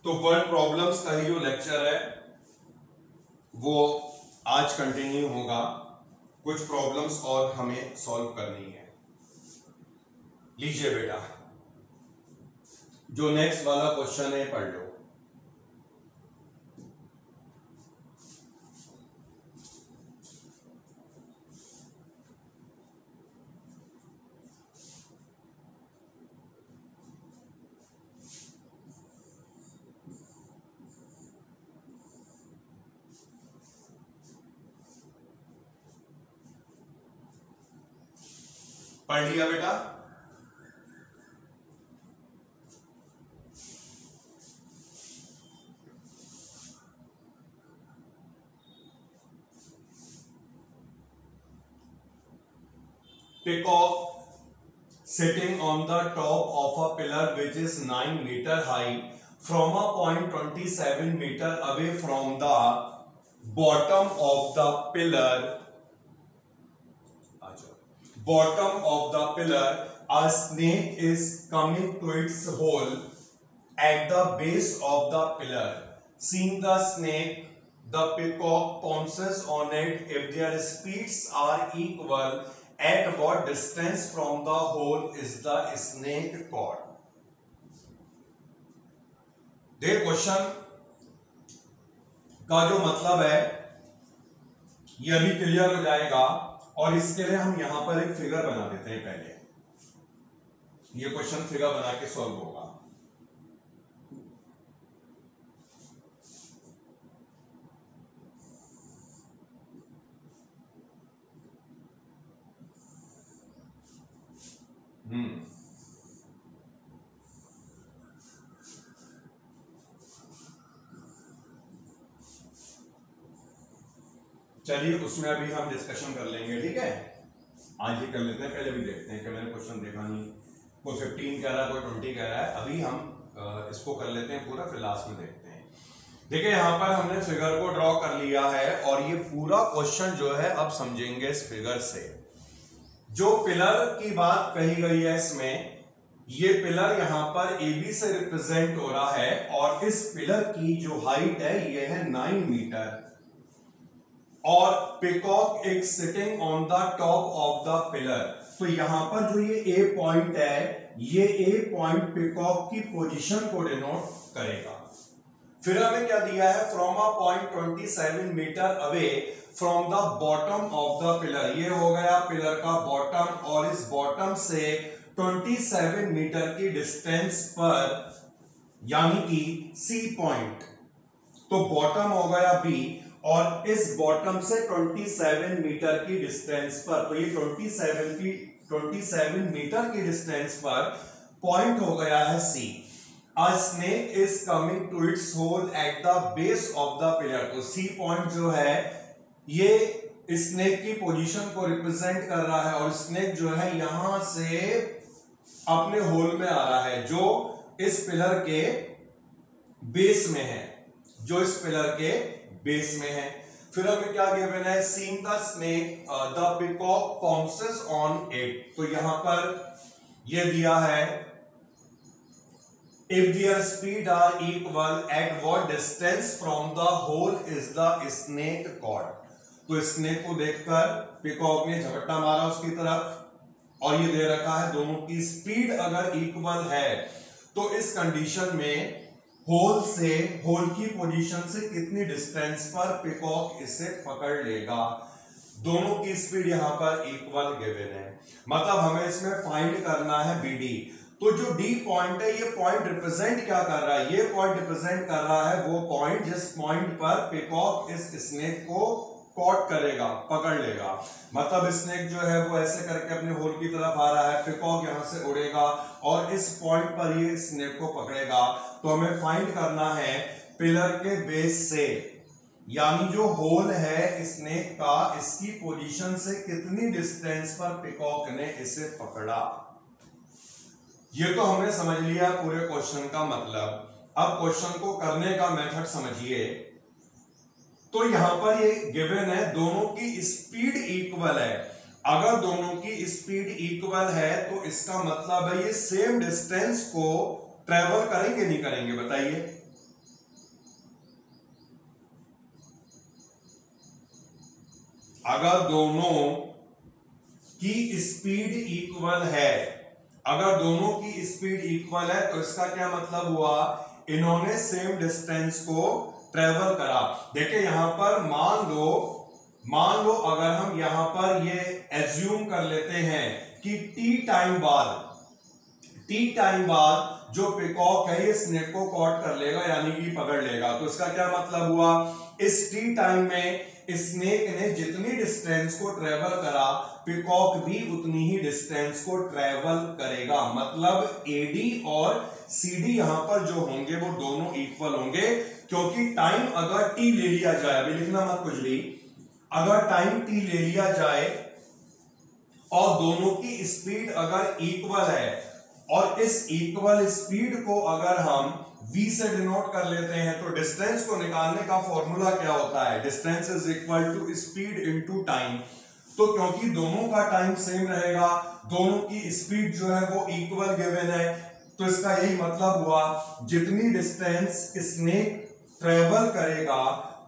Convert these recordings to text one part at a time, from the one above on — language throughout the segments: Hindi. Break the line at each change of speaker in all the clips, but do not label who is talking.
तो वर्ड प्रॉब्लम्स का ही जो लेक्चर है वो आज कंटिन्यू होगा। कुछ प्रॉब्लम्स और हमें सॉल्व करनी है। लीजिए बेटा, जो नेक्स्ट वाला क्वेश्चन है पढ़ लो। पढ़ लिया बेटा? Peacock sitting on the top of a pillar which is 9 meter high from a point 27 meter away from the bottom of the pillar. Bottom of the pillar, a snake is coming to its hole at the base of the pillar. Seeing the snake, the peacock pounces on it. If their speeds are equal, at what distance from the hole is the snake caught? देख क्वेश्चन का जो मतलब है ये अभी क्लियर हो जाएगा, और इसके लिए हम यहां पर एक फिगर बना देते हैं। पहले ये क्वेश्चन फिगर बना के सॉल्व होगा। चलिए उसमें अभी हम डिस्कशन कर लेंगे, ठीक है? आज ही कर लेते हैं, पहले भी देखते हैं कि मैंने क्वेश्चन देखा नहीं। कोई 15 कह रहा है, कोई 20 कह रहा है। अभी हम इसको कर लेते हैं पूरा, फिर लास्ट में देखते हैं। देखिए यहाँ पर हमने फिगर को ड्रॉ कर लिया है, और ये पूरा क्वेश्चन जो है अब समझेंगे इस फिगर से। जो पिलर की बात कही गई है इसमें, ये पिलर यहाँ पर AB से रिप्रेजेंट हो रहा है, और इस पिलर की जो हाइट है ये है 9 मीटर, और पिकॉक एक sitting on the top of the pillar. तो यहां पर जो ये A पॉइंट है, ये A पॉइंट पिकॉक की पोजीशन को डिनोट करेगा। फिर हमें क्या दिया है? From a point 27 metre away from the bottom of the pillar. ये हो गया पिलर का बॉटम, और इस बॉटम से 27 मीटर की डिस्टेंस पर, यानी कि C पॉइंट, तो बॉटम हो गया B, और इस बॉटम से 27 मीटर की डिस्टेंस पर, तो ये 27 मीटर की डिस्टेंस पर पॉइंट हो गया है C। A snake is coming to its hole at the base of the pillar। तो C पॉइंट जो है ये स्नेक की पोजीशन को रिप्रेजेंट कर रहा है, और स्नेक जो है यहां से अपने होल में आ रहा है, जो इस पिलर के बेस में है, जो इस पिलर के बेस में है। फिर हमें क्या गिवन है? Seeing the snake the peacock pounces on it. तो यहां पर ये दिया है if their speed are equal at what distance from the hole is the snake caught. तो स्नेक को देखकर पीकॉक ने झपट्टा मारा उसकी तरफ, और ये दे रखा है दोनों की स्पीड अगर इक्वल है, तो इस कंडीशन में होल की पोजीशन से कितनी डिस्टेंस पर पिकॉक इसे पकड़ लेगा। दोनों की स्पीड यहां पर इक्वल गिवन है, मतलब हमें इसमें फाइंड करना है BD। तो जो D पॉइंट है, ये पॉइंट रिप्रेजेंट क्या कर रहा है? ये पॉइंट रिप्रेजेंट कर रहा है वो पॉइंट जिस पॉइंट पर पिकॉक इस स्नेक को कॉट करेगा, पकड़ लेगा। मतलब स्नेक जो है वो ऐसे करके अपने होल की तरफ आ रहा है, पिकॉक यहां से उड़ेगा और इस पॉइंट पर ये स्नेक को पकड़ेगा। तो हमें फाइंड करना है पिलर के बेस से, यानी जो होल है स्नेक का, इसकी पोजीशन से कितनी डिस्टेंस पर पिकॉक ने इसे पकड़ा। ये तो हमने समझ लिया पूरे क्वेश्चन का मतलब। अब क्वेश्चन को करने का मेथड समझिए। तो यहां पर ये गिवन है दोनों की स्पीड इक्वल है। अगर दोनों की स्पीड इक्वल है तो इसका मतलब है ये सेम डिस्टेंस को ट्रेवल करेंगे नहीं करेंगे, बताइए? अगर दोनों की स्पीड इक्वल है, अगर दोनों की स्पीड इक्वल है तो इसका क्या मतलब हुआ, इन्होंने सेम डिस्टेंस को ट्रेवल करा। देखिए यहां पर मान लो अगर हम यहां पर ये एज्यूम कर लेते हैं कि टी टाइम बाद जो पिकॉक है ये स्नेक को कॉट कर लेगा, यानी कि पकड़ लेगा। तो इसका क्या मतलब हुआ, इस टी टाइम में स्नेक ने जितनी डिस्टेंस को ट्रेवल करा पिकॉक भी उतनी ही डिस्टेंस को ट्रेवल करेगा। मतलब एडी और सीडी यहां पर जो होंगे वो दोनों इक्वल होंगे, क्योंकि टाइम अगर टी ले लिया जाए, अभी लिखना मत कुछ भी, अगर टाइम टी ले लिया जाए और दोनों की स्पीड अगर इक्वल है और इस इक्वल स्पीड को अगर हम v से डिनोट कर लेते हैं तो डिस्टेंस को निकालने का फॉर्मूला क्या होता है, distance is equal to speed into time. तो क्योंकि दोनों का टाइम सेम रहेगा, दोनों की स्पीड जो है वो इक्वल गिवन है, तो इसका यही मतलब हुआ जितनी डिस्टेंस स्नेक ट्रेवल करेगा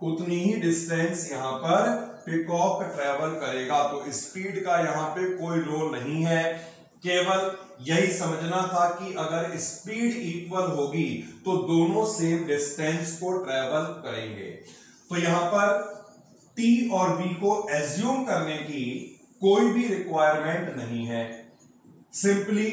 उतनी ही डिस्टेंस यहां पर पिकॉक ट्रेवल करेगा। तो स्पीड का यहां पे कोई रोल नहीं है, केवल यही समझना था कि अगर स्पीड इक्वल होगी तो दोनों सेम डिस्टेंस को ट्रेवल करेंगे। तो यहां पर t और v को एज्यूम करने की कोई भी रिक्वायरमेंट नहीं है, सिंपली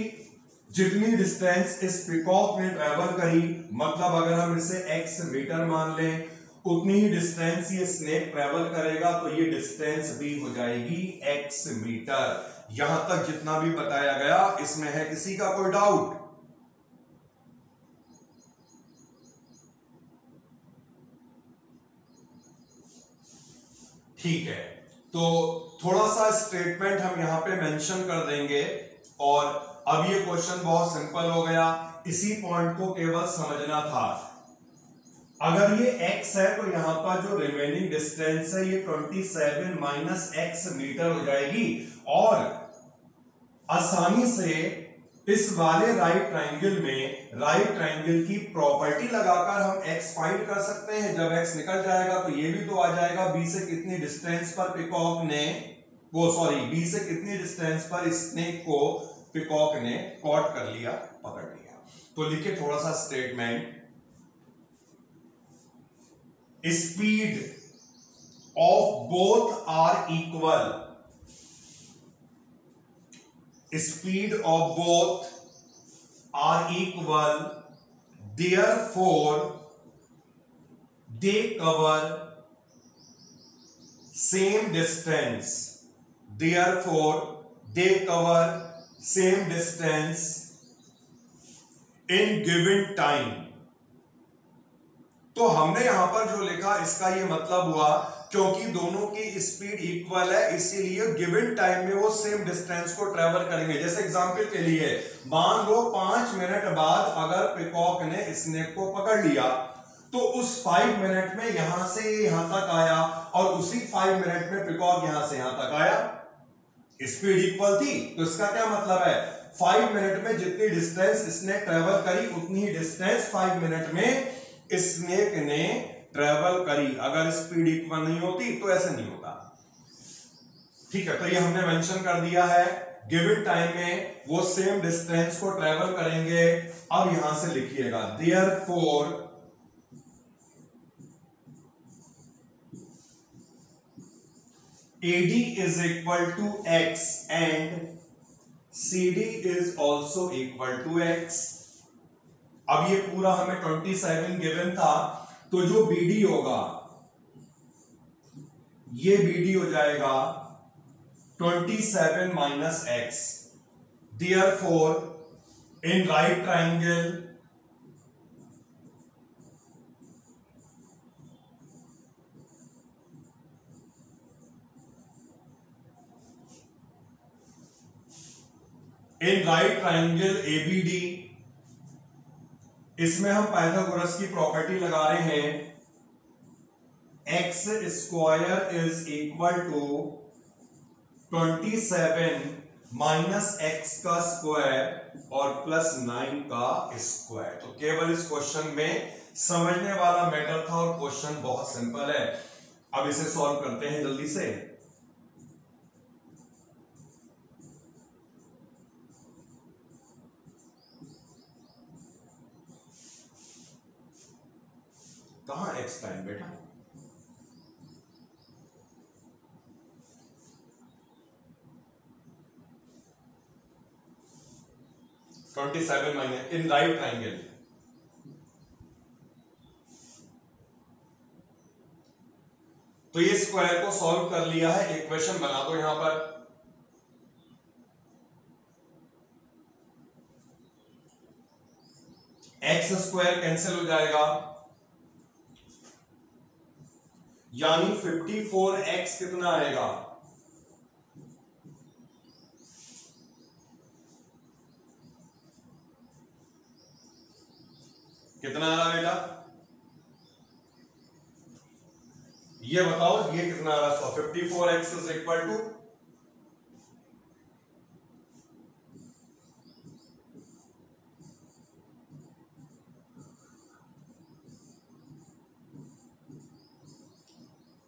जितनी डिस्टेंस इस पिकॉक ने ट्रेवल करी, मतलब अगर हम इसे x मीटर मान लें, उतनी ही डिस्टेंस ये स्नेक ट्रेवल करेगा, तो ये डिस्टेंस भी हो जाएगी x मीटर। यहां तक जितना भी बताया गया इसमें है किसी का कोई डाउट? ठीक है, तो थोड़ा सा स्टेटमेंट हम यहां पे मेंशन कर देंगे और अब ये क्वेश्चन बहुत सिंपल हो गया, इसी पॉइंट को केवल समझना था। अगर ये x है तो यहां पर जो रिमेनिंग डिस्टेंस है ये 27 माइनस x मीटर हो जाएगी और आसानी से इस वाले राइट ट्रायंगल की प्रॉपर्टी लगाकर हम x फाइंड कर सकते हैं। जब x निकल जाएगा तो ये भी तो आ जाएगा b से कितनी डिस्टेंस पर पिकॉक ने b से कितनी डिस्टेंस पर स्नेक को पिकॉक ने कॉट कर लिया, पकड़ लिया। तो लिखिए थोड़ा सा statement, speed of both are equal, speed of both are equal, therefore they cover same distance, therefore they cover same distance in given time। तो हमने यहां पर जो लिखा इसका ये मतलब हुआ क्योंकि दोनों की स्पीड इक्वल है इसीलिए गिवन टाइम में वो सेम डिस्टेंस को ट्रेवल करेंगे। जैसे एग्जांपल के लिए मान लो 5 मिनट बाद अगर पिकॉक ने स्नेक को पकड़ लिया तो उस 5 मिनट में यहां से यहां तक आया और उसी 5 मिनट में पिकॉक यहां से यहां तक आया, स्पीड इक्वल थी। तो इसका क्या मतलब है, 5 मिनट में जितनी डिस्टेंस इसने ट्रेवल करी उतनी ही डिस्टेंस 5 मिनट में स्नेक ने ट्रेवल करी। अगर स्पीड इक्वल नहीं होती तो ऐसे नहीं होता। ठीक है, तो ये हमने मेंशन कर दिया है, गिवन टाइम में वो सेम डिस्टेंस को ट्रेवल करेंगे। अब यहां से लिखिएगा therefore AD is equal to x and CD is also equal to x। अब ये पूरा हमें 27 गिवन था, तो जो BD होगा ये BD हो जाएगा 27 minus x। Therefore in right triangle ABD, इसमें हम पाइथागोरस की प्रॉपर्टी लगा रहे हैं, x square is equal to 27 minus x का स्क्वायर और प्लस 9 का स्क्वायर। तो केवल इस क्वेश्चन में समझने वाला मैटर था और क्वेश्चन बहुत सिंपल है। अब इसे सॉल्व करते हैं जल्दी से। कहां x टाइम बेटा? -27 इन राइट ट्राइंगल। तो ये स्क्वायर को सॉल्व कर लिया है, इक्वेशन बना दो यहां पर। एक्स स्क्वायर कैंसिल हो जाएगा, यानी 54x कितना आएगा? कितना आ रहा बेटा? ये बताओ, ये कितना आ रहा? 54x इज इक्वल टू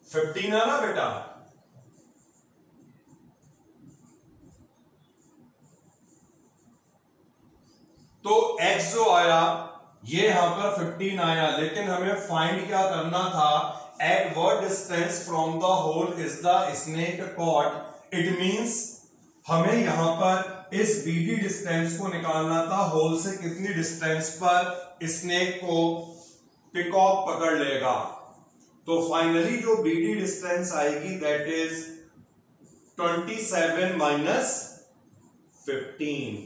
15 आ रहा बेटा? तो x जो आया ये यहां पर 15 आया, लेकिन हमें फाइंड क्या करना था? At what distance from the hole is the snake caught. It means हमें यहां पर इस BD डिस्टेंस को निकालना था, होल से कितनी डिस्टेंस पर स्नेक को पिकॉक पकड़ लेगा। तो फाइनली जो BD डिस्टेंस आएगी that is 27 minus 15,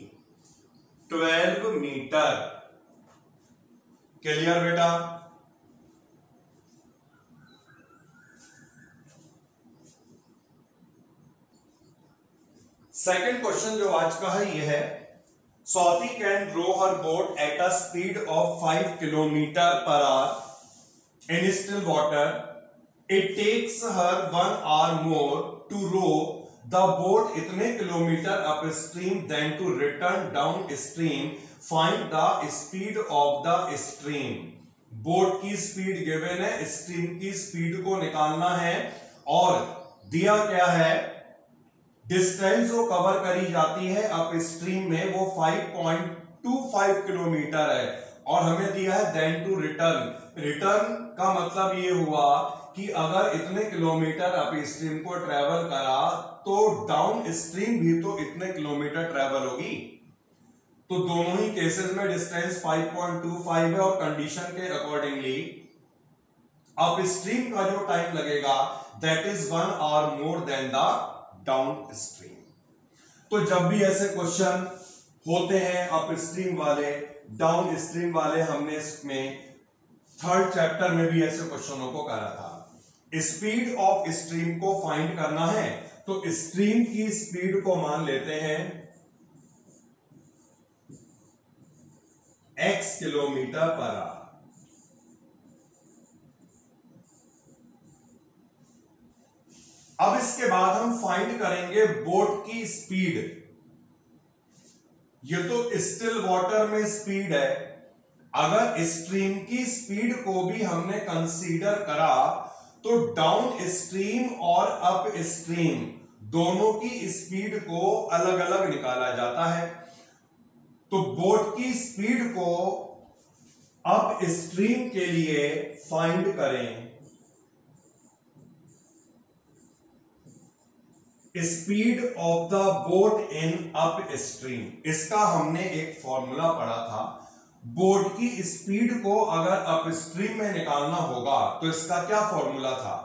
12 meter. Clear बेटा? सेकंड क्वेश्चन जो आज का है ये है, Swati can row her boat at a speed of 5 kilometer per hour in still water. It takes her 1 hour more to row the boat इतने kilometer up stream then to return down stream. Find the speed of the stream. Boat की स्पीड गिवन है, स्ट्रीम की स्पीड को निकालना है, और दिया क्या है? डिस्टेंस जो कवर करी जाती है अप स्ट्रीम में वो 5.25 किलोमीटर है, और हमें दिया है देन टू रिटर्न। रिटर्न का मतलब ये हुआ कि अगर इतने किलोमीटर अप स्ट्रीम को ट्रेवल करा तो डाउन स्ट्रीम भी तो इतने किलोमीटर ट्रेवल होगी। तो दोनों ही केसेस में डिस्टेंस 5.25 है, और कंडीशन के अकॉर्डिंगली अप स्ट्रीम का जो टाइम लगेगा that is 1 hour more than the down stream. तो जब भी ऐसे क्वेश्चन होते हैं अप स्ट्रीम वाले, डाउन स्ट्रीम वाले, हमने इसमें 3rd चैप्टर में भी ऐसे क्वेश्चनों को करा था। स्पीड ऑफ स्ट्रीम को फाइंड करना है, तो स्ट्रीम की स्पीड को मान लेते हैं x किलोमीटर पर आवर। अब इसके बाद हम फाइंड करेंगे बोट की स्पीड। ये तो स्टिल वाटर में स्पीड है, अगर स्ट्रीम की स्पीड को भी हमने कंसीडर करा तो डाउन स्ट्रीम और अप स्ट्रीम दोनों की स्पीड को अलग अलग निकाला जाता है। तो बोट की स्पीड को अप स्ट्रीम के लिए फाइंड करें। Speed of the boat in up stream, इसका हमने एक फॉर्मूला पढ़ा था। बोट की स्पीड को अगर अप स्ट्रीम में निकालना होगा तो इसका क्या फॉर्मूला था?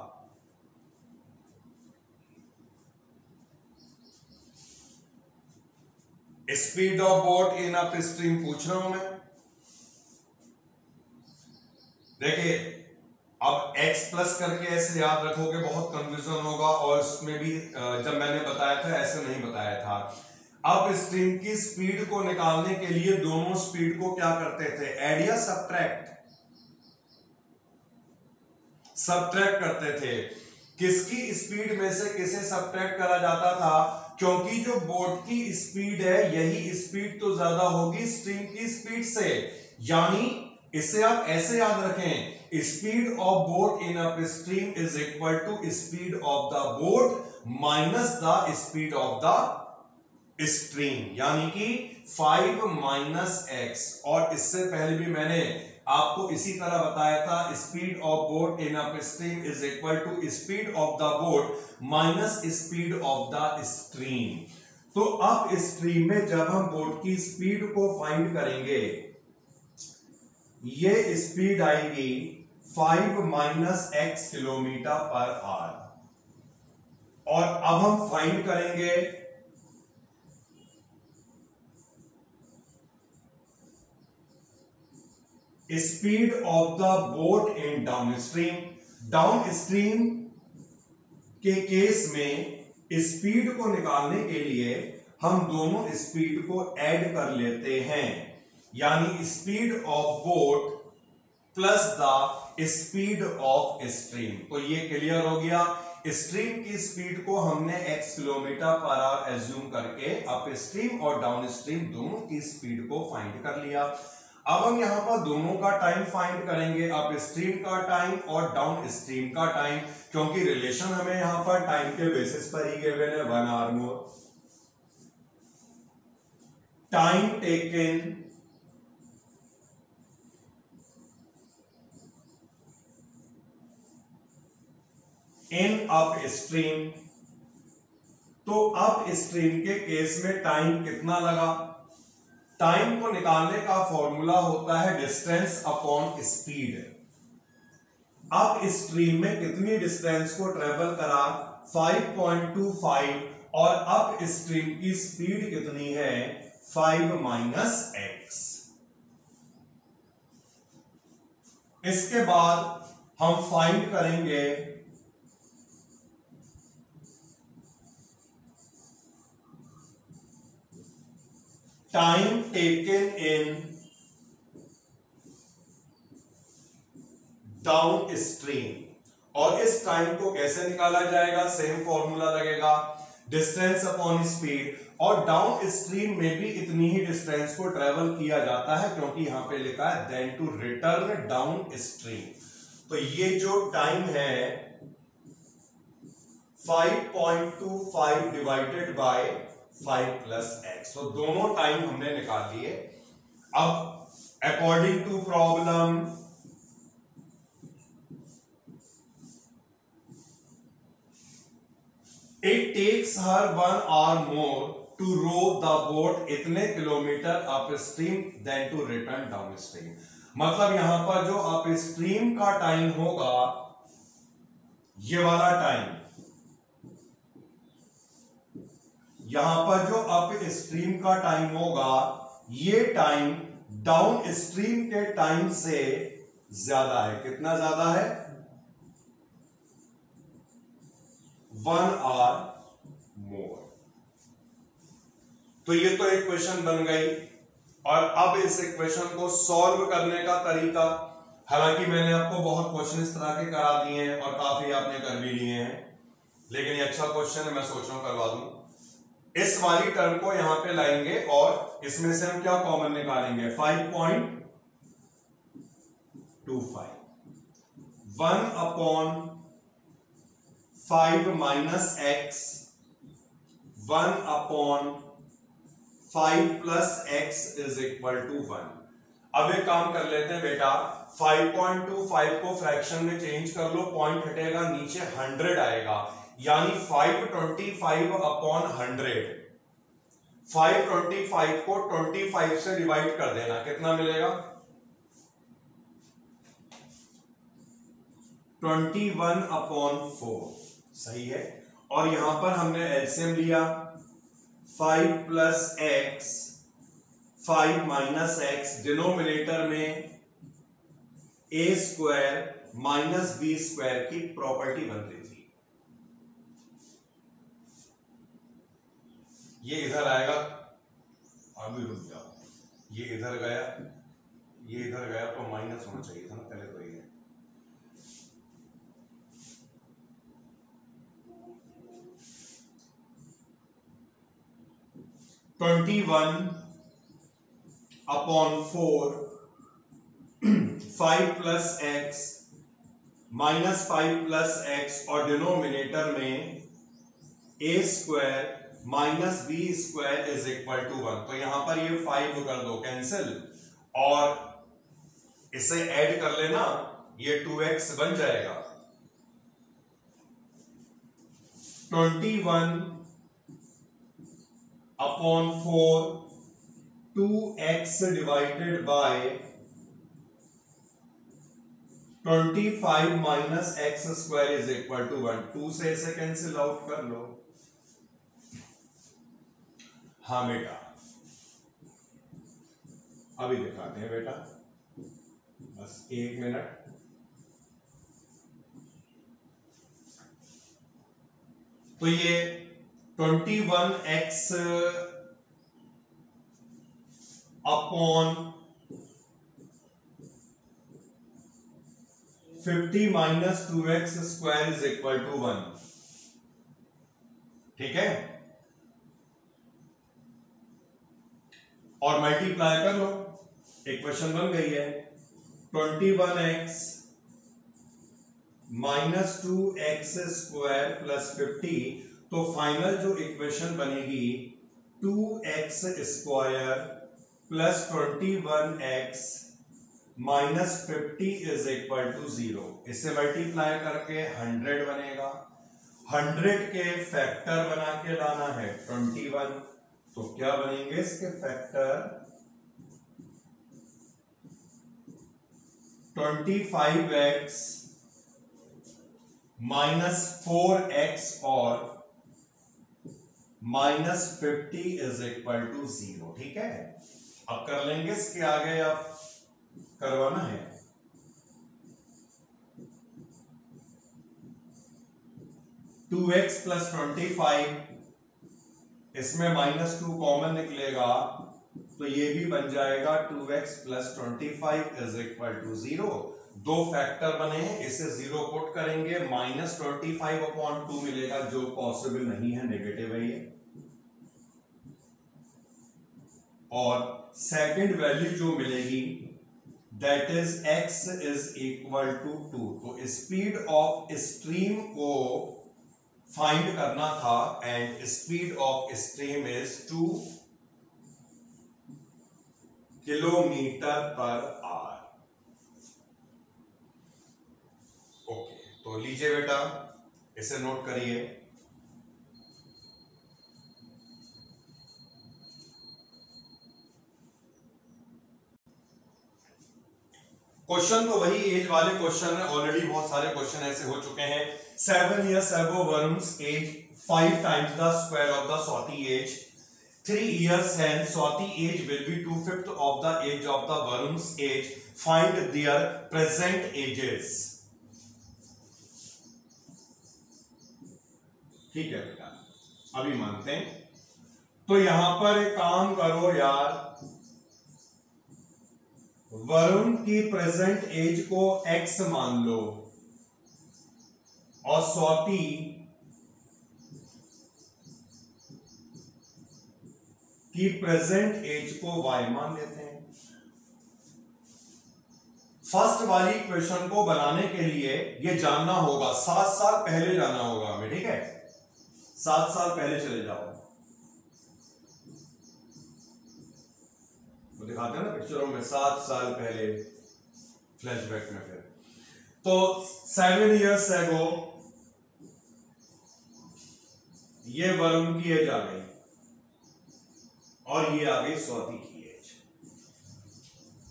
Speed of boat in up stream पूछ रहा हूं मैं। देखिए, अब x प्लस करके ऐसे याद रखोगे, बहुत कंफ्यूजन होगा, और इसमें भी जब मैंने बताया था ऐसे नहीं बताया था। अब स्ट्रीम की स्पीड को निकालने के लिए दोनों स्पीड को क्या करते थे? ऐड या सब्ट्रैक्ट? सब्ट्रैक्ट करते थे। किसकी स्पीड में से किसे सब्ट्रैक्ट करा जाता था? क्योंकि जो बोट की स्पीड है यही स्पीड तो ज्यादा होगी स्ट्रीम की स्पीड से, यानी इसे आप ऐसे याद रखें, speed of boat in upstream is equal to speed of the boat minus the speed of the stream, यानी कि 5 - x। और इससे पहले भी मैंने आपको इसी तरह बताया था, speed of boat in upstream is equal to speed of the boat minus speed of the stream. तो अप स्ट्रीम में जब हम बोट की स्पीड को फाइंड करेंगे, ये स्पीड आएगी 5 minus x kilometre per our. और अब हम फाइंड करेंगे speed of the boat in down stream. Down stream के केस में स्पीड को निकालने के लिए हम दोनों स्पीड को ऐड कर लेते हैं, यानी speed of boat plus the speed of stream. तो ये क्लियर हो गया। स्ट्रीम की स्पीड को हमने x kilometre per our assume करके अप स्ट्रीम और डाउन स्ट्रीम दोनों की स्पीड को फाइंड कर लिया। अब हम यहां पर दोनों का टाइम फाइंड करेंगे, अप स्ट्रीम का टाइम और डाउन स्ट्रीम का टाइम, क्योंकि रिलेशन हमें यहां पर टाइम के बेसिस पर ही गिवन है, 1 hour more. Time taken in upstream. तो अप स्ट्रीम के केस में टाइम कितना लगा? टाइम को निकालने का फॉर्मूला होता है distance upon speed. Upstream में कितनी डिस्टेंस को ट्रेवल करा? 5.25, और अप स्ट्रीम की स्पीड कितनी है? 5 माइनस x। इसके बाद हम फाइंड करेंगे टाइम टेकन इन डाउन स्ट्रीम। और इस टाइम को कैसे निकाला जाएगा? सेम फॉर्मूला लगेगा, डिस्टेंस अपॉन स्पीड। और डाउन स्ट्रीम में भी इतनी ही डिस्टेंस को ट्रेवल किया जाता है, क्योंकि यहां पे लिखा है then to return down stream. तो ये जो टाइम है 5.25 डिवाइडेड बाय 5 प्लस x। तो दोनों टाइम हमने निकाल लिए। अब according to problem it takes her 1 hour more to row the boat इतने kilometer up stream then to return down stream. मतलब यहां पर जो अप स्ट्रीम का टाइम होगा, ये वाला टाइम, यहां पर जो अप स्ट्रीम का टाइम होगा, ये टाइम डाउन स्ट्रीम के टाइम से ज्यादा है। कितना ज्यादा है? 1 आवर मोर। तो ये तो एक क्वेश्चन बन गई। और अब इस इक्वेशन को सॉल्व करने का तरीका, हालांकि मैंने आपको बहुत क्वेश्चन इस तरह के करा दिए हैं और काफी आपने कर भी लिए हैं, लेकिन ये अच्छा क्वेश्चन है, मैं सोच रहा हूं करवा दूं। इस वाली टर्म को यहां पे लाएंगे और इसमें से हम क्या कॉमन निकालेंगे? 5.25 1 upon 5 minus x 1 upon 5 plus x is equal to 1। अब एक काम कर लेते हैं बेटा, 5.25 को फ्रैक्शन में चेंज कर लो, पॉइंट हटेगा, नीचे 100 आएगा, यानी 525 अपॉन 100। 525 को 25 से डिवाइड कर देना, कितना मिलेगा? 21 अपॉन 4। सही है। और यहां पर हमने एलसीएम लिया, 5 plus x 5 minus x, denominator में A square minus B square की प्रॉपर्टी बन रही थी। ये इधर आएगा, अभी रुक जाओ, ये इधर गया, ये इधर गया, तो माइनस होना चाहिए था ना पहले। तो ये 21 upon 4 5 plus X minus 5 plus X, और डिनोमिनेटर में A square minus B square is equal to 1। तो यहां पर ये 5 कर दो कैंसिल, और इसे ऐड कर लेना, ये 2x बन जाएगा 21/4 2x divided by 25 minus x square is equal to 1। 2 से इसे कैंसिल आउट कर लो। हाँ बेटा, अभी दिखाते हैं बेटा, बस 1 मिनट। तो ये 21x upon 50 minus 2x square is equal to 1। ठीक है, और मल्टीप्लाई कर लो, इक्वेशन बन गई है 21x minus 2x square plus 50। तो फाइनल जो इक्वेशन बनेगी 2x square plus 21x minus 50 is equal to 0। इससे मल्टीप्लाई करके 100 बनेगा। 100 के फैक्टर बना के लाना है 21, तो क्या बनेंगे इसके फैक्टर 25x माइनस 4x और माइनस 50 इज इक्वल टू 0। ठीक है, अब कर लेंगे, इसके आगे अब करवाना है 2x प्लस 25, इसमें -2 कॉमन निकलेगा, तो ये भी बन जाएगा 2x plus 25 is equal to 0। दो फैक्टर बने हैं, इसे 0 पुट करेंगे, -25/2 मिलेगा, जो पॉसिबल नहीं है, नेगेटिव है ये। और सेकंड वैल्यू जो मिलेगी that is x is equal to 2। तो स्पीड ऑफ स्ट्रीम को फाइंड करना था, and speed of stream is 2 kilometre per hour. Okay, तो लीजिए बेटा, इसे नोट करिए। क्वेश्चन तो वही एज वाले क्वेश्चन है, ऑलरेडी बहुत सारे क्वेश्चन ऐसे हो चुके हैं। 7 years ago Varun's age 5 times the square of the Swati age. 3 years hence Swati age will be 2/5 of the age of the Varun's age. Find their present ages. ठीक है बेटा, अभी मानते हैं। तो यहां पर एक काम करो यार, वरुण की प्रेजेंट एज को x मान लो और स्वाति की प्रेजेंट एज को y मान लेते हैं। फर्स्ट वाली इक्वेशन को बनाने के लिए ये जानना होगा, 7 साल पहले जाना होगा हमें। ठीक है, 7 साल पहले चले जाओ, वो दिखाते हैं ना पिक्चरों में, 7 साल पहले फ्लैशबैक में। फिर तो 7 years ago ये वरुण की एज आ गई और ये आ गई स्वाति की एज।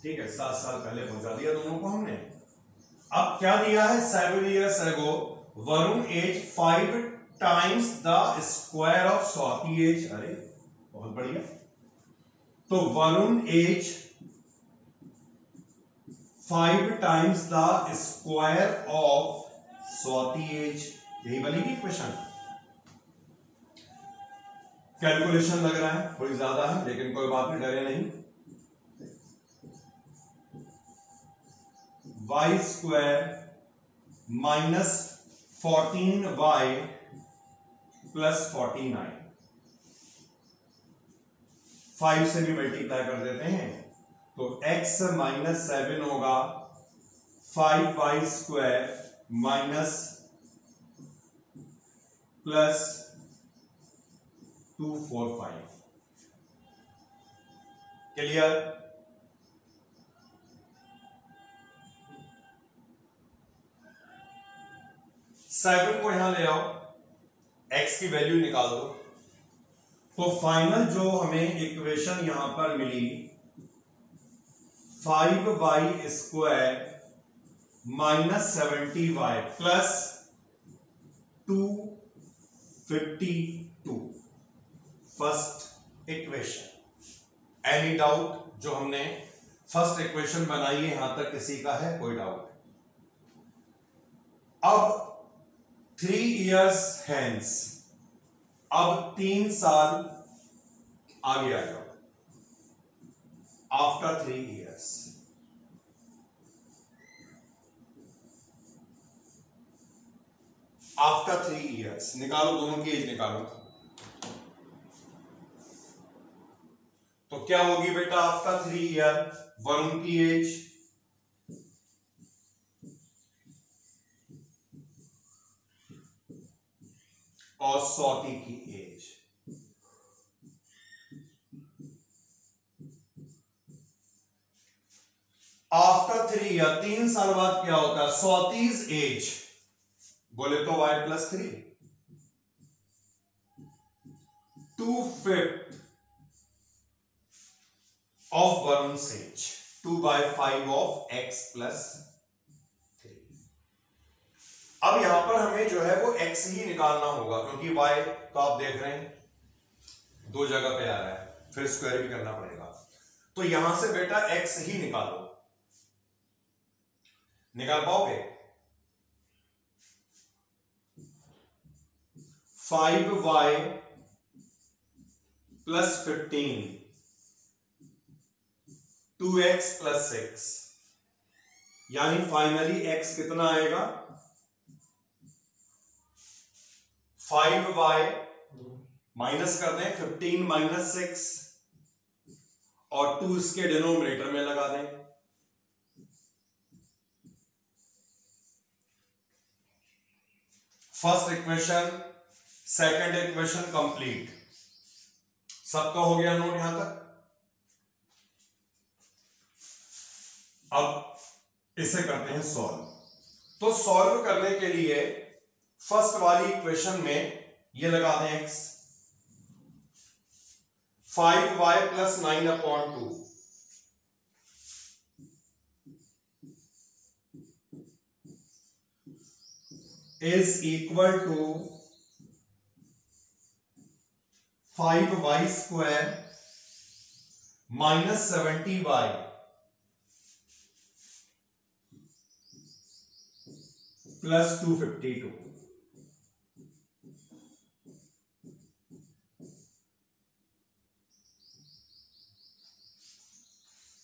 ठीक है, 7 साल पहले पहुंचा दिया दोनों को हमने। अब क्या दिया है, 7 years ago Varun age 5 times the square of Swati age. अरे बहुत बढ़िया। तो Varun age 5 times the square of Swati age, यही बनेगी इक्वेशन। कैलकुलेशन लग रहा है थोड़ी ज्यादा है, लेकिन कोई बात नहीं, डरे नहीं। y square minus 14y plus 49, 5 से भी मल्टीप्लाई कर देते हैं, तो x माइनस 7 होगा 5y square minus plus 245। Clear? 7 को यहां ले आओ, x की वैल्यू निकाल दो, तो फाइनल जो हमें इक्वेशन यहां पर मिली 5y² minus 70y plus 252, first equation. Any doubt? जो हमने फर्स्ट इक्वेशन बनाई है यहां तक किसी का है कोई डाउट? अब 3 years hence, अब 3 साल आगे आ जाओ, आफ्टर 3 years, आफ्टर 3 years निकालो, दोनों की एज निकालो, तो क्या होगी बेटा आफ्टर 3 year? वरुण की एज और स्वाति की एज। आफ्टर 3 year, 3 साल बाद क्या होता है? स्वाति's एज बोले तो y+3, 2/5 of Varun's age, 2/5 of x+3। अब यहां पर हमें जो है वो x ही निकालना होगा, क्योंकि y तो आप देख रहे हैं 2 जगह पे आ रहा है, फिर स्क्वायर भी करना पड़ेगा, तो यहां से बेटा x ही निकालो। निकाल पाओगे? 5y + 15, 2x + 6, यानी फाइनली x कितना आएगा? 5y माइनस कर दें, 15 - 6 और 2 इसके डिनोमिनेटर में लगा दें, first equation, second equation complete. सबका हो गया नोट यहां तक? अब इसे करते हैं सॉल्व। तो सॉल्व करने के लिए फर्स्ट वाली इक्वेशन में ये लगा दें x, 5y + 9/2 is equal to 5y² minus 70y plus 252।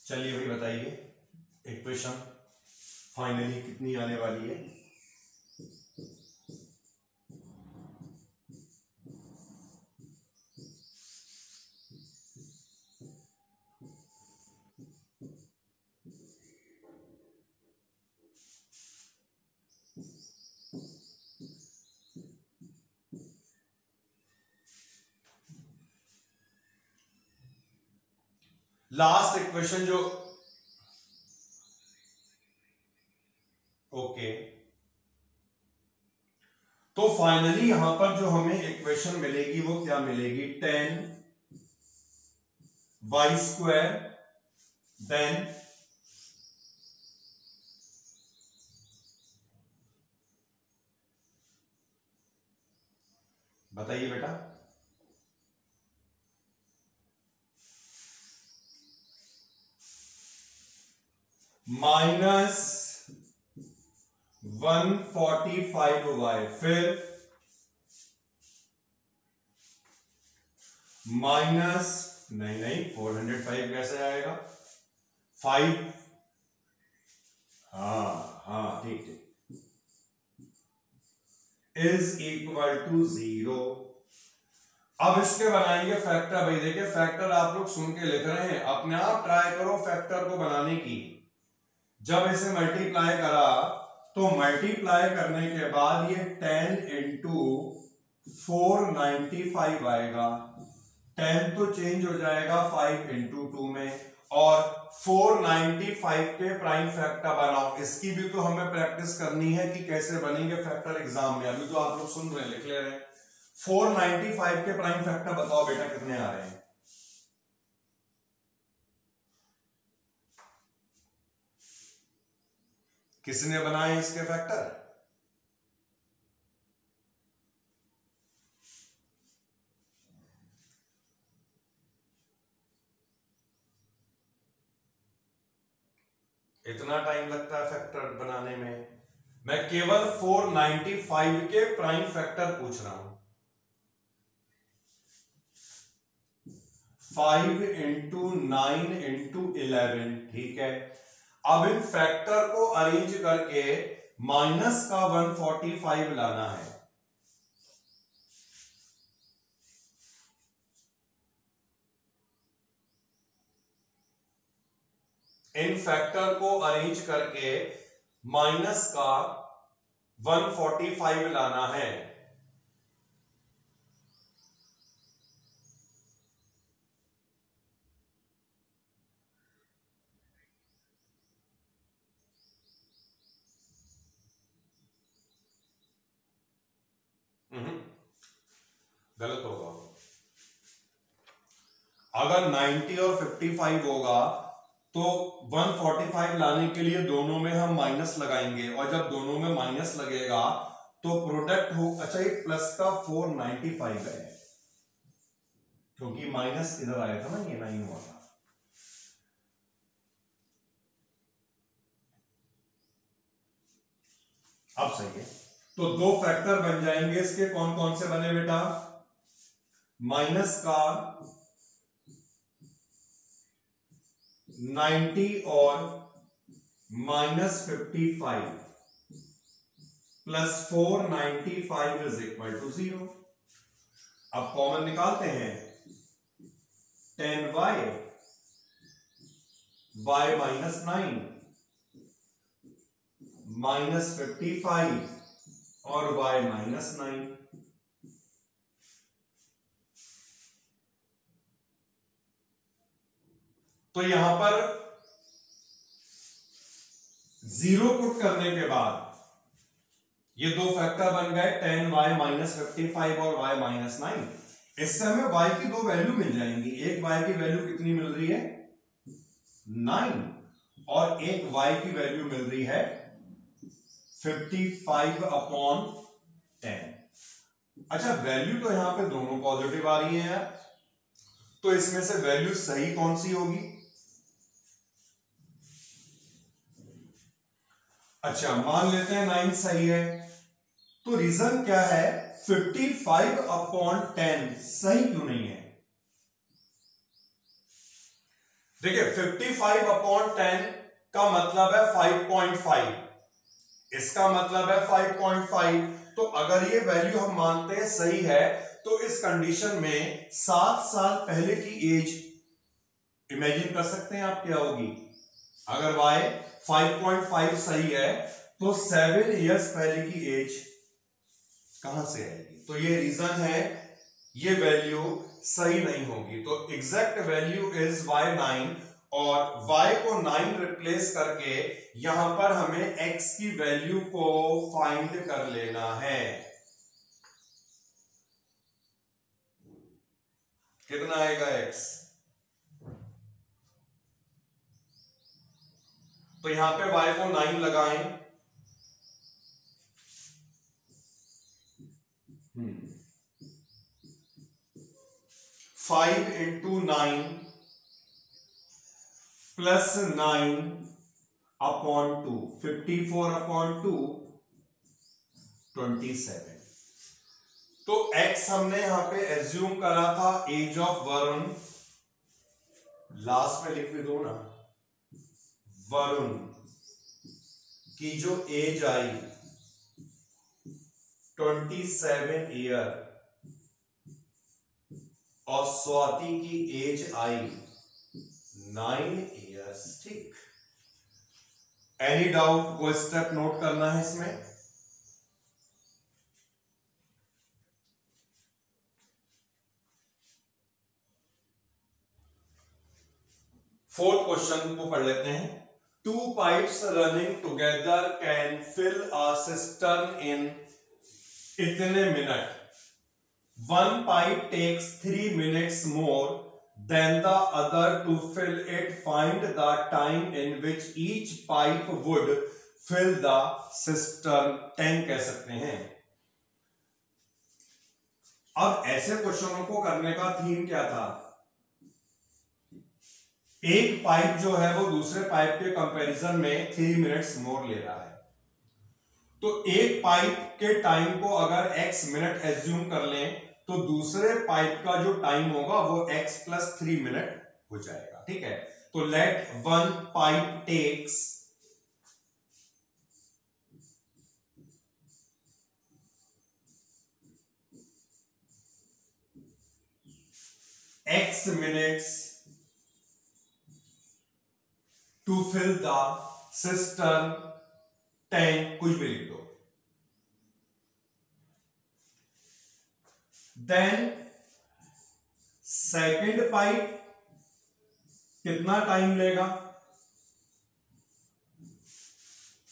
चलिए भाई बताइए इक्वेशन फाइनली कितनी आने वाली है? लास्ट इक्वेशन जो ओके, तो फाइनली यहां पर जो हमें इक्वेशन मिलेगी वो क्या मिलेगी? 10y² देन बताइए बेटा, -145y, फिर माइनस नहीं 405 कैसे आएगा? 5, हाँ ठीक, इज इक्वल टू 0। अब इसके बनाएंगे फैक्टर। भाई देखिए फैक्टर आप लोग सुन के लिख रहे हैं, अपने आप ट्राई करो फैक्टर को बनाने की। जब इसे मल्टीप्लाई करा तो मल्टीप्लाई करने के बाद ये 10 × 495 आएगा। 10 तो चेंज हो जाएगा 5 × 2 में, और 495 के प्राइम फैक्टर बनाओ। इसकी भी तो हमें प्रैक्टिस करनी है कि कैसे बनेंगे फैक्टर एग्जाम में। अभी तो आप लोग सुन रहे हैं, लिख ले रहे हैं। 495 के प्राइम फैक्टर बताओ बेटा कितने आ रहे हैं। किसने बनाए इसके फैक्टर? इतना टाइम लगता है फैक्टर बनाने में? मैं केवल 495 के प्राइम फैक्टर पूछ रहा हूं। 5 इंटू 9 इंटू 11, ठीक है। अब इन फैक्टर को अरेंज करके माइनस का 145 लाना है। इन फैक्टर को अरेंज करके माइनस का 145 लाना है। गलत होगा। अगर 90 और 55 होगा तो 145 लाने के लिए दोनों में हम माइनस लगाएंगे, और जब दोनों में माइनस लगेगा तो प्रोडक्ट हो, अच्छा ये प्लस का 495 है क्योंकि माइनस इधर आया था ना, ये 9 हुआ था। अब सही है। तो दो फैक्टर बन जाएंगे इसके। कौन कौन से बने बेटा? माइनस का 90 और minus 55 plus 495 is equal to 0। अब कॉमन निकालते हैं। 10y, y माइनस 9 माइनस 55 और y माइनस 9। तो यहां पर 0 पुट करने के बाद ये दो फैक्टर बन गए, 10y माइनस 55 और y माइनस 9। इससे हमें y की दो वैल्यू मिल जाएंगी। एक y की वैल्यू कितनी मिल रही है? 9, और एक y की वैल्यू मिल रही है 55/10। अच्छा, वैल्यू तो यहां पे दोनों पॉजिटिव आ रही है यार, तो इसमें से वैल्यू सही कौन सी होगी? अच्छा, मान लेते हैं 9 सही है, तो रीजन क्या है? 55/10 सही क्यों नहीं है? देखिए 55/10 का मतलब है 5.5, इसका मतलब है 5.5। तो अगर ये वैल्यू हम मानते हैं सही है, तो इस कंडीशन में 7 साल पहले की एज इमेजिन कर सकते हैं आप क्या होगी। अगर y 5.5 सही है तो 7 इयर्स पहले की एज कहां से आएगी? तो ये रीजन है, ये वैल्यू सही नहीं होगी। तो एग्जैक्ट वैल्यू इज y9, और y को 9 रिप्लेस करके यहां पर हमें x की वैल्यू को फाइंड कर लेना है। कितना आएगा x? तो यहां पे y को 9 लगाएं, 5 इंटू 9 प्लस 9/2, 54/2, 27। तो x हमने यहां पे एज्यूम करा था एज ऑफ वरुण, लास्ट में लिख भी दो ना, वरुण की जो एज आई 27 ईयर, और स्वाति की एज आई 9 इयर्स। ठीक, एनी डाउट? कोई स्टेप नोट करना है इसमें? फोर्थ क्वेश्चन को पढ़ लेते हैं। Two pipes running together can fill a cistern in इतने मिनट। One pipe takes 3 minutes more than the other to fill it. Find the time in which each pipe would fill the cistern. Tank कह सकते हैं। अब ऐसे क्वेश्चनों को करने का थीम क्या था? एक पाइप जो है वो दूसरे पाइप के कंपैरिजन में 3 minutes मोर ले रहा है, तो एक पाइप के टाइम को अगर x मिनट एज्यूम कर लें तो दूसरे पाइप का जो टाइम होगा वो x + 3 मिनट हो जाएगा। ठीक है, तो let one pipe takes x minutes to fill the cistern tank, कुछ भी लिख दो। देन सेकेंड पाइप कितना टाइम लेगा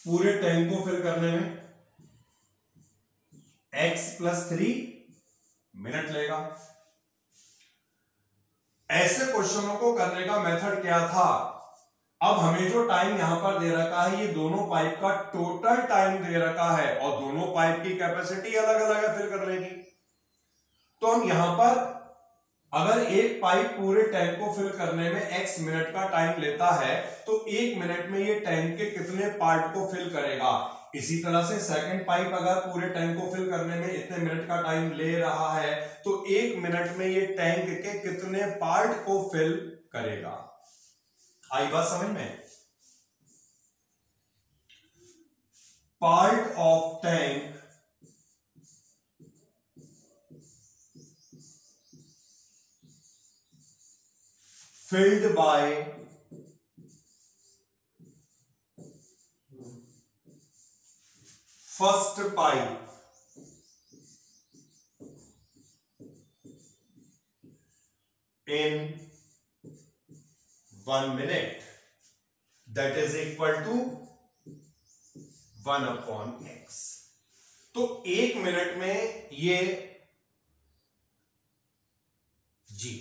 पूरे टैंक को फिल करने में? x + 3 मिनट लेगा। ऐसे क्वेश्चनों को करने का मेथड क्या था? अब हमें जो टाइम यहां पर दे रखा है ये दोनों पाइप का टोटल टाइम दे रखा है और दोनों पाइप की कैपेसिटी अलग अलग है फिल करने की। तो हम यहां पर अगर एक पाइप पूरे टैंक को फिल करने में x मिनट का टाइम लेता है तो 1 मिनट में ये टैंक के कितने पार्ट को फिल करेगा। इसी तरह से सेकंड पाइप अगर पूरे टैंक को फिल करने में इतने मिनट का टाइम ले रहा है तो 1 मिनट में ये टैंक के कितने पार्ट को फिल करेगा। आई बात समझ में? Part of tank filled by first pipe in 1 minute, that is equal to 1/x। तो 1 मिनट में ये जी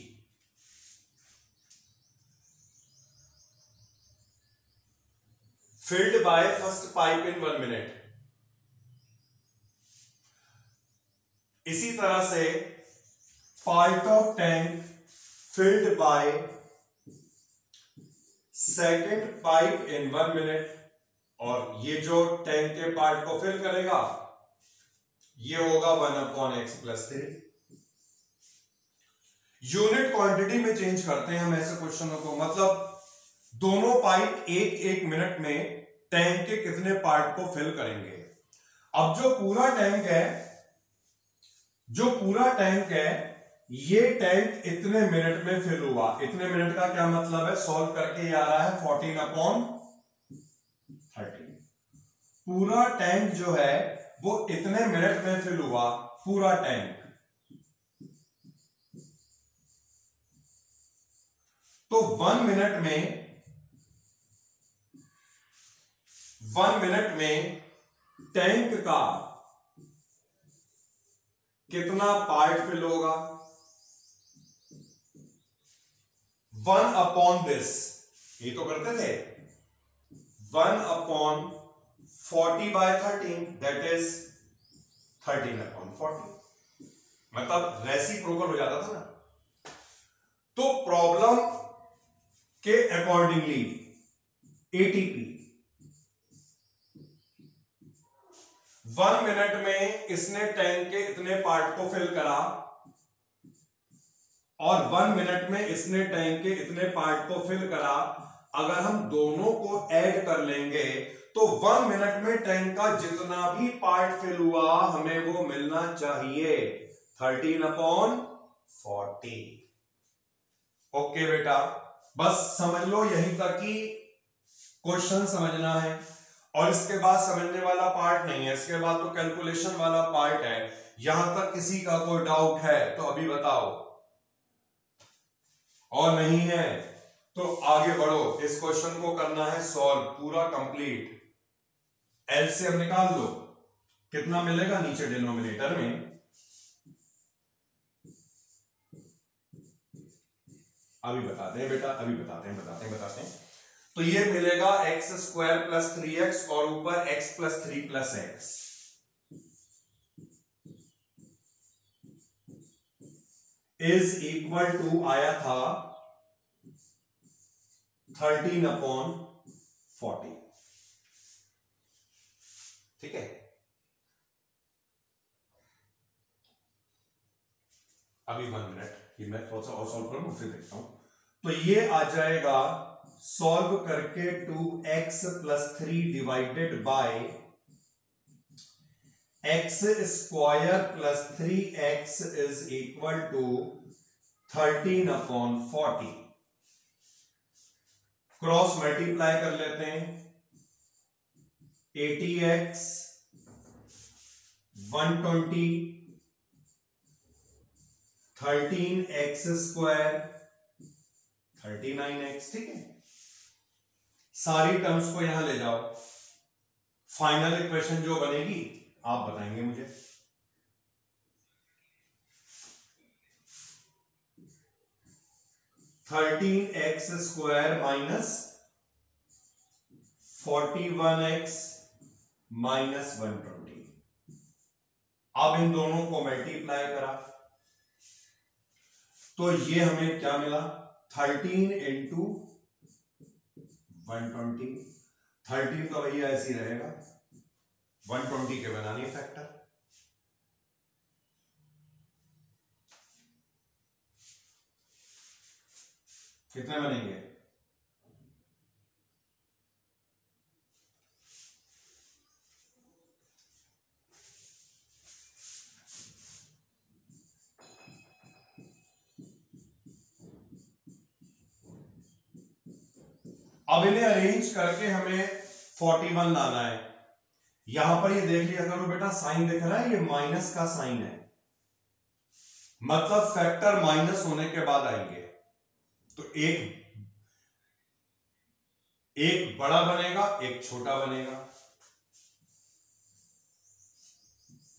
filled by first pipe in 1 minute। इसी तरह से part of tank filled by second pipe in 1 minute, और ये जो टैंक के पार्ट को फिल करेगा ये होगा 1/x + 3। यूनिट क्वांटिटी में चेंज करते हैं हम ऐसे क्वेश्चनों को, मतलब दोनों पाइप 1-1 मिनट में टैंक के कितने पार्ट को फिल करेंगे। अब जो पूरा टैंक है ये टैंक इतने मिनट में फिल हुआ। इतने मिनट का क्या मतलब है? सॉल्व करके ये आ रहा है 14/30। पूरा टैंक जो है वो इतने मिनट में फिल हुआ, पूरा टैंक। तो 1 मिनट में टैंक का कितना पार्ट फिल होगा? 1/this, ये तो करते थे 1/40/13, that is 13/40, मतलब रेसिप्रोकल हो जाता था ना। तो प्रॉब्लम के अकॉर्डिंगली एटीपी 1 मिनट में इसने टैंक के इतने पार्ट को फिल करा और 1 मिनट में इसने टैंक के इतने पार्ट को फिल करा। अगर हम दोनों को ऐड कर लेंगे तो 1 मिनट में टैंक का जितना भी पार्ट फिल हुआ हमें वो मिलना चाहिए 13/40। ओके बेटा, बस समझ लो यहीं तक कि क्वेश्चन समझना है और इसके बाद समझने वाला पार्ट नहीं है, इसके बाद तो कैलकुलेशन वाला पार्ट है। यहां तक किसी का कोई डाउट है तो अभी बताओ, और नहीं है तो आगे बढ़ो, इस क्वेश्चन को करना है सॉल्व पूरा कंप्लीट। एलसीएम निकाल लो, कितना मिलेगा नीचे डिनोमिनेटर में, अभी बताते हैं बेटा, अभी बताते हैं। तो ये मिलेगा एक्स स्क्वायर प्लस 3x और ऊपर x plus 3 plus x is equal to आया था 13/40। ठीक है, अभी 1 मिनट, ये मैं थोड़ा सा और सॉल्व करूं फिर देखता हूं। तो ये आ जाएगा सॉल्व करके 2x plus 3 divided by x square plus 3x is equal to 13/40। Cross multiply कर लेते हैं, 80x 120 13x स्क्वायर 39x। ठीक है, सारी टर्म्स को यहां ले जाओ, फाइनल इक्वेशन जो बनेगी आप बताएंगे मुझे। (13x square minus 41x minus 120। अब इन दोनों को मल्टीप्लाई करा तो ये हमें क्या मिला, 13 इंटू 120। 13 तो भैया ऐसे ही रहेगा, 120 के बना नहीं फैक्टर। कितने बनेंगे, अब इन्हें अरेंज करके हमें 41 लाना है। यहां पर ये देख लिया करो बेटा, साइन दिख रहा है, ये माइनस का साइन है, मतलब फैक्टर माइनस होने के बाद आएंगे। तो एक बड़ा बनेगा, एक छोटा बनेगा।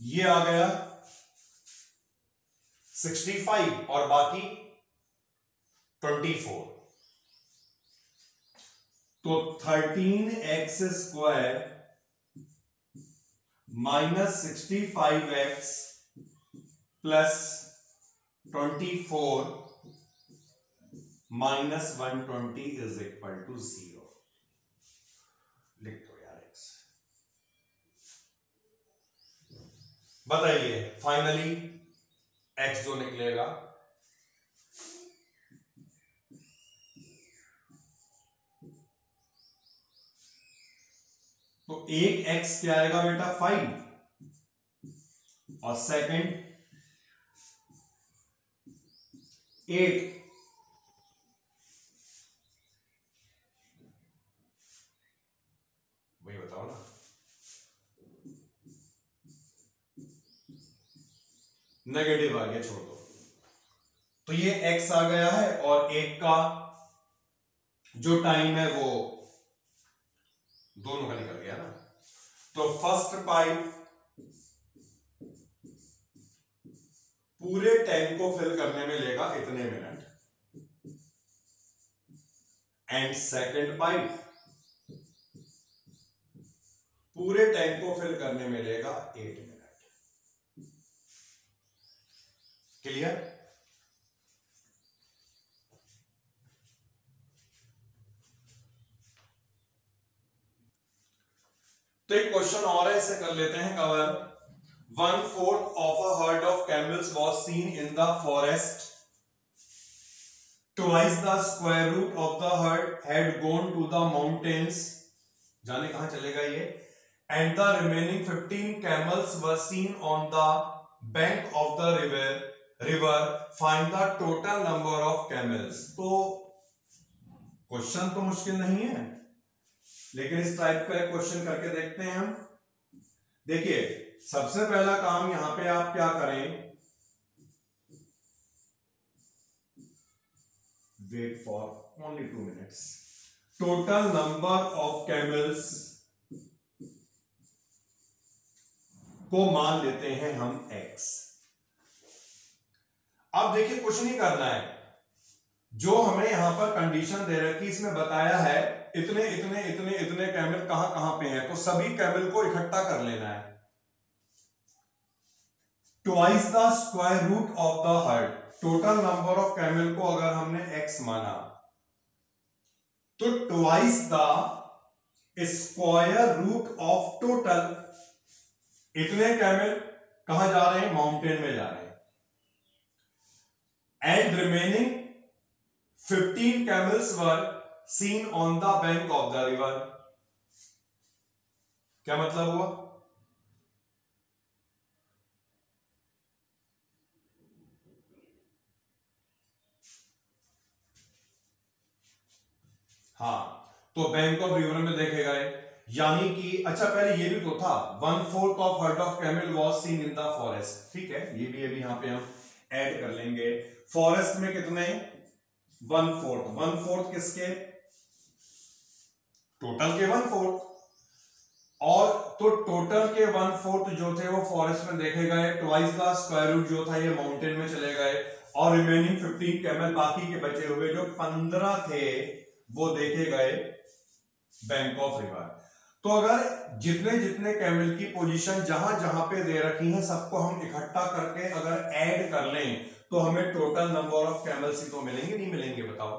ये आ गया 65 और बाकी 24। तो 13x square minus 65x plus 24 minus 120 is equal to 0। लिख दो यार x। बताइए फाइनली x जो निकलेगा, तो एक x क्या आएगा बेटा 5 और सेकंड 8। वही बताओ ना, नेगेटिव आ गया, छोड़ दो। तो ये x आ गया है और एक का जो टाइम है वो दोनों का निकल गया ना। तो फर्स्ट पाइप पूरे टैंक को फिल करने में लेगा इतने मिनट, एंड सेकंड पाइप पूरे टैंक को फिल करने में लेगा 8 मिनट। क्लियर? तो एक क्वेश्चन और है, इसे कर लेते हैं cover. 1/4 of a herd of camels was seen in the forest. Twice the square root of the herd had gone to the mountains. जाने कहां चलेगा ये? And the remaining 15 camels were seen on the bank of the river. Find the total number of camels. तो क्वेश्चन तो मुश्किल नहीं है, लेकिन इस टाइप का एक क्वेश्चन करके देखते हैं हम। देखिए सबसे पहला काम यहां पे आप क्या करें, wait for only 2 minutes. Total number of camels को मान लेते हैं हम x। अब देखिए कुछ नहीं करना है, जो हमें यहां पर कंडीशन दे रखी इसमें बताया है इतने इतने इतने इतने कैमल कहां कहां पे हैं, तो सभी कैमल को इकट्ठा कर लेना है। Twice the square root of the herd, total number of camel को अगर हमने x माना तो twice the square root of total, इतने कैमल कहां जा रहे हैं, माउंटेन में जा रहे हैं, and remaining 15 camels were seen on the bank of the river। क्या मतलब हुआ? हाँ, तो बैंक ऑफ रिवर में देखे गए, यानी कि अच्छा पहले ये भी तो था 1/4 of hurt of camel was seen in the forest. ठीक है, ये भी अभी यहां पे हम ऐड कर लेंगे। फॉरेस्ट में कितने, 1/4, 1/4 किसके, टोटल के 1/4, और तो टोटल के 1/4 जो थे वो फॉरेस्ट में देखे गए, ट्वाइस द स्क्वायर रूट जो था ये माउंटेन में चले गए, और रिमेनिंग 15 कैमल बाकी के बचे हुए जो 15 थे वो देखे गए बैंक ऑफ रिवर। तो अगर जितने जितने कैमल की पोजीशन जहां जहां पे दे रखी है सबको हम इकट्ठा करके अगर ऐड कर लें तो हमें टोटल नंबर ऑफ कैमल्स ही तो मिलेंगे, नहीं मिलेंगे बताओ?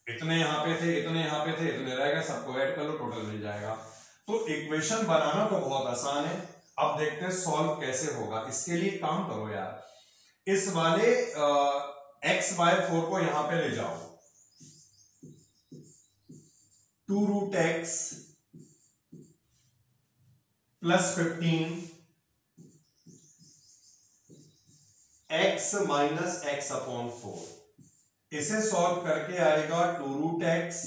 इतने यहां पे थे, इतने यहां पे थे, इतने रह गए, सबको ऐड कर लो, टोटल मिल जाएगा। तो इक्वेशन बनाना तो बहुत आसान है। अब देखते हैं सॉल्व कैसे होगा। इसके लिए काम करो यार, इस वाले x/4 को यहां पे ले जाओ, 2√x + 15 x - x/4, इसे सॉल्व करके आएगा 2√x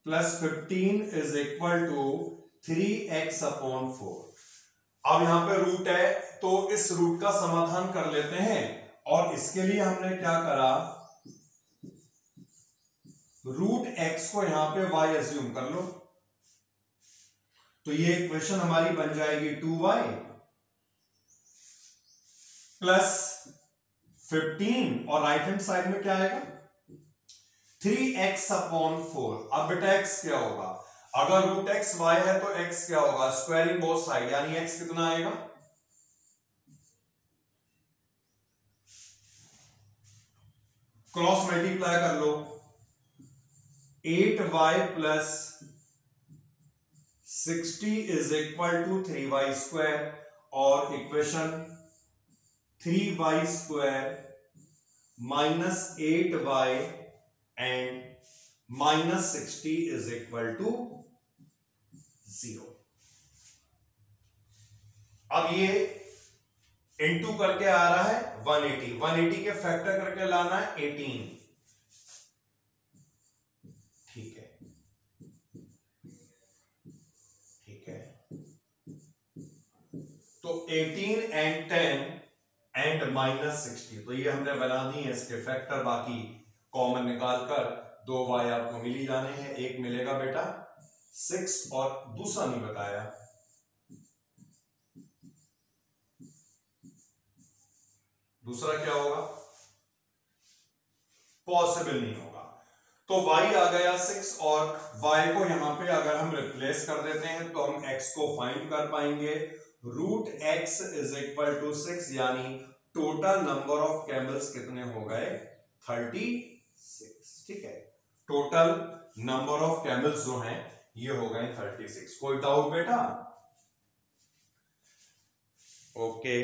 + 15 = 3x/4। अब यहां पे रूट है तो इस रूट का समाधान कर लेते हैं, और इसके लिए हमने क्या करा, √x को यहां पे y एज्यूम कर लो, तो ये इक्वेशन हमारी बन जाएगी 2y + 15, और राइट हैंड साइड में क्या आएगा, 3x/4। अब बेटा x क्या होगा, अगर √x y है तो x क्या होगा, स्क्वायरिंग बोथ साइड, यानी x कितना आएगा, क्रॉस मल्टीप्लाई कर लो, 8y + 60 = 3y², और इक्वेशन 3y² - 8y and -60 = 0। अब ये इनटू करके आ रहा है 180, 180 के फैक्टर करके लाना है 18। ठीक है, ठीक है, तो 18 and 10 and -60, तो ये हमने बना दी है इसके फैक्टर, बाकी कॉमन निकालकर 2y आपको मिल ही जाने हैं। एक मिलेगा बेटा 6 और दूसरा नहीं बताया, दूसरा क्या होगा, पॉसिबल नहीं होगा। तो y आ गया 6, और y को यहां पे अगर हम रिप्लेस कर देते हैं तो हम x को फाइंड कर पाएंगे। √x = 6, यानी टोटल नंबर ऑफ कैमल्स कितने हो गए, 36। ठीक है, टोटल नंबर ऑफ कैमल्स जो हैं ये हो गए 36। कोई डाउट बेटा? ओके।